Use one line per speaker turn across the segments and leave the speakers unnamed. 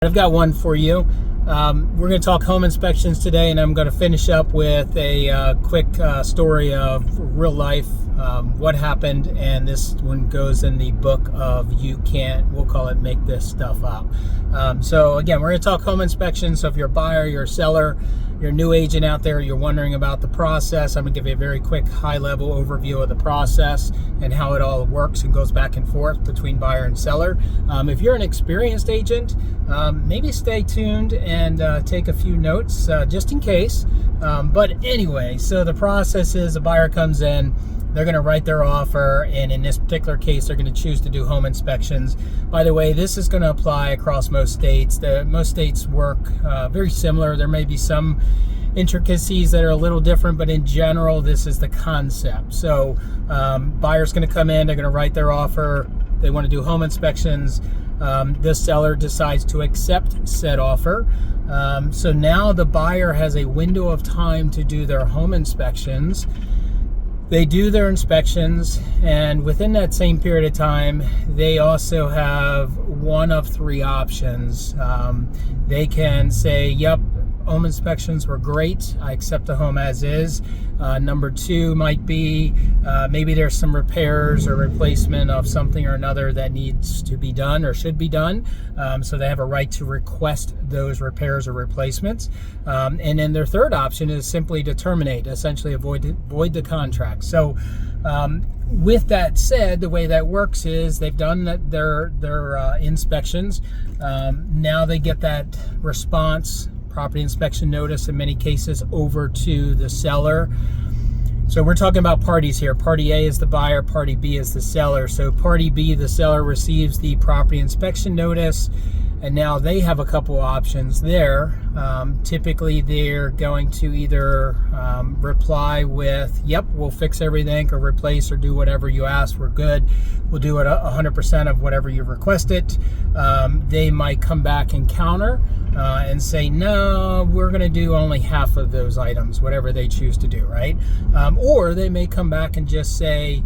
I've got one for you. We're going to talk home inspections today, and I'm going to finish up with a quick story of real life, what happened, and this one goes in the book of we'll call it Make This Stuff Up. So again, we're going to talk home inspections. So if you're a buyer, you're a seller, you're a new agent out there, you're wondering about the process, I'm going to give you a very quick high-level overview of the process and how it all works and goes back and forth between buyer and seller. If you're an experienced agent, maybe stay tuned and take a few notes just in case. But anyway, so the process is a buyer comes in, they're going to write their offer, and in this particular case, they're going to choose to do home inspections. By the way, this is going to apply across most states. Most states work very similar. There may be some intricacies that are a little different, but in general, this is the concept. So buyer's going to come in, they're going to write their offer, they want to do home inspections. The seller decides to accept said offer. So now the buyer has a window of time to do their home inspections. They do their inspections, and within that same period of time, they also have one of three options. They can say, yep, home inspections were great, I accept the home as is. Number two might be maybe there's some repairs or replacement of something or another that needs to be done or should be done. So they have a right to request those repairs or replacements. And then their third option is simply to terminate, essentially void the contract. So with that said, the way that works is they've done their inspections. Now they get that response, property inspection notice in many cases, over to the seller. So we're talking about parties here. Party A is the buyer, party B is the seller. So party B, the seller, receives the property inspection notice, and now they have a couple options there. Typically they're going to either reply with, yep, we'll fix everything, or replace, or do whatever you asked, we're good, we'll do it 100% of whatever you requested. They might come back and counter and say, no, we're going to do only half of those items, whatever they choose to do, right? Or they may come back and just say,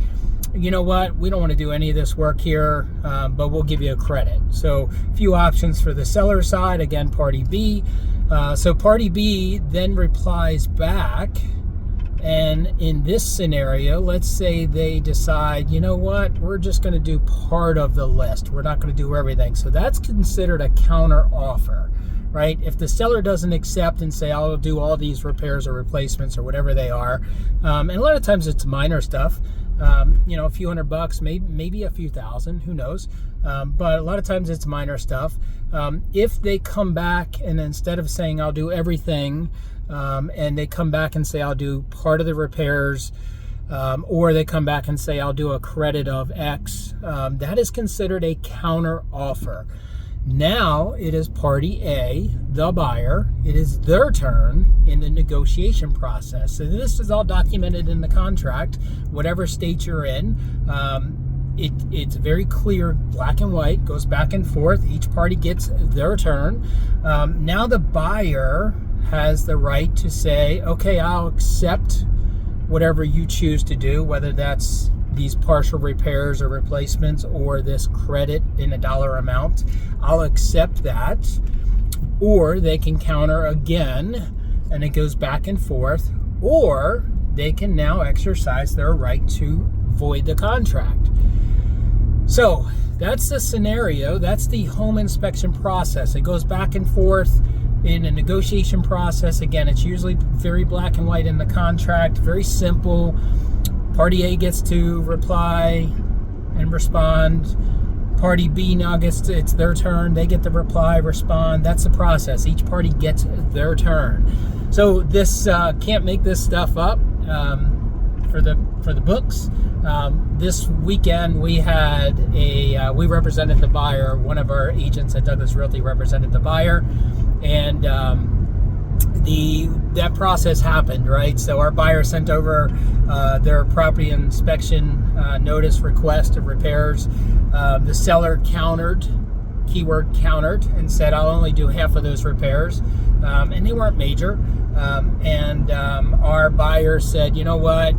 you know what, we don't want to do any of this work here, but we'll give you a credit. So a few options for the seller side, again, party B. So party B then replies back, and in this scenario, let's say they decide, you know what, we're just going to do part of the list, we're not going to do everything. So that's considered a counter offer, right? If the seller doesn't accept and say, I'll do all these repairs or replacements or whatever they are, and a lot of times it's minor stuff, you know, a few $100, maybe a few thousand, who knows? But a lot of times it's minor stuff. If they come back and instead of saying I'll do everything, and they come back and say I'll do part of the repairs, or they come back and say I'll do a credit of X, that is considered a counter offer. Now it is party A, the buyer, it is their turn in the negotiation process. So this is all documented in the contract, whatever state you're in. It's very clear, black and white, goes back and forth. Each party gets their turn. Now the buyer has the right to say, okay, I'll accept whatever you choose to do, whether that's these partial repairs or replacements or this credit in a dollar amount. I'll accept that. Or they can counter again, and it goes back and forth, or they can now exercise their right to void the contract. So that's the scenario. That's the home inspection process. It goes back and forth in a negotiation process. Again, it's usually very black and white in the contract, very simple. Party A gets to reply and respond. Party B now it's their turn. They get to reply, respond. That's the process. Each party gets their turn. So this can't make this stuff up for the books. This weekend we had we represented the buyer. One of our agents at Douglas Realty represented the buyer, and that process happened, right? So our buyer sent over their property inspection notice request of repairs. The seller countered, keyword countered, and said, I'll only do half of those repairs. And they weren't major. And our buyer said, you know what,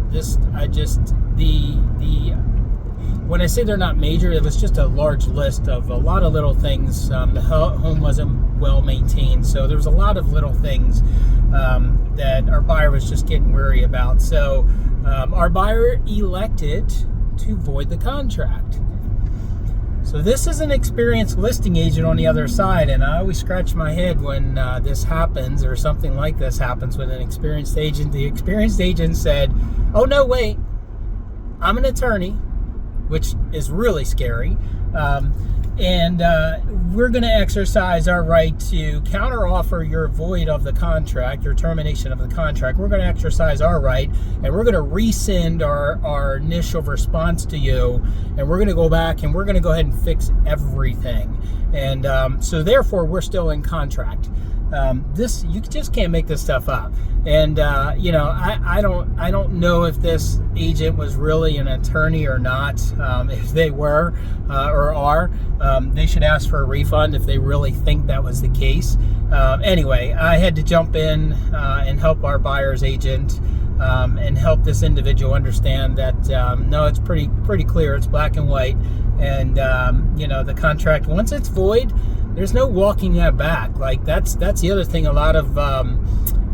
when I say they're not major, it was just a large list of a lot of little things. The home wasn't So there was a lot of little things that our buyer was just getting weary about. So our buyer elected to void the contract. So this is an experienced listing agent on the other side, and I always scratch my head when this happens, or something like this happens with an experienced agent. The experienced agent said, "Oh no, wait, I'm an attorney," which is really scary, and we're going to exercise our right to counteroffer your void of the contract, your termination of the contract. We're going to exercise our right, and we're going to rescind our initial response to you, and we're going to go back and we're going to go ahead and fix everything. And so therefore, we're still in contract. This, you just can't make this stuff up. And I don't know if this agent was really an attorney or not. If they were or are, they should ask for a refund if they really think that was the case. Anyway, I had to jump in and help our buyer's agent and help this individual understand that no, it's pretty clear. It's black and white. And the contract, once it's void, there's no walking that back. Like that's the other thing. A lot of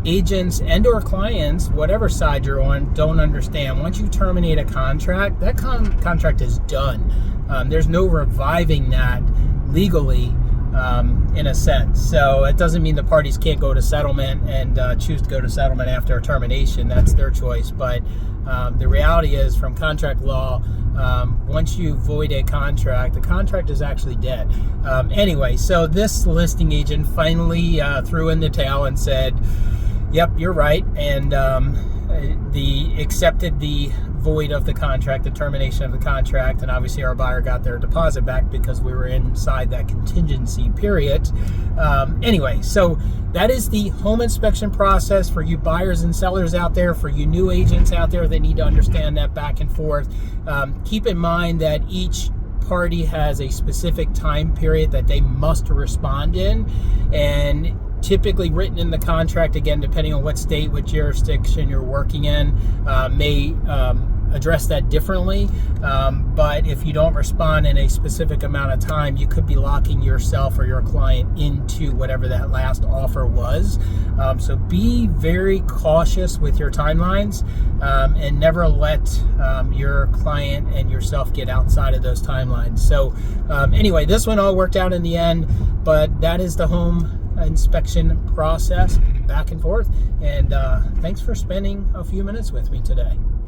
agents and or clients, whatever side you're on, don't understand. Once you terminate a contract, that contract is done. There's no reviving that legally, in a sense. So it doesn't mean the parties can't go to settlement and choose to go to settlement after a termination. That's their choice. But the reality is, from contract law, once you void a contract, the contract is actually dead. Anyway, so this listing agent finally threw in the towel and said, "Yep, you're right," and accepted the void of the contract, the termination of the contract, and obviously our buyer got their deposit back because we were inside that contingency period. Anyway, so that is the home inspection process for you buyers and sellers out there, for you new agents out there that need to understand that back and forth. Keep in mind that each party has a specific time period that they must respond in, and typically written in the contract, again, depending on what state, what jurisdiction you're working in, may address that differently. But if you don't respond in a specific amount of time, you could be locking yourself or your client into whatever that last offer was. So be very cautious with your timelines, and never let your client and yourself get outside of those timelines. So anyway, this one all worked out in the end, but that is the home inspection process, back and forth. And thanks for spending a few minutes with me today.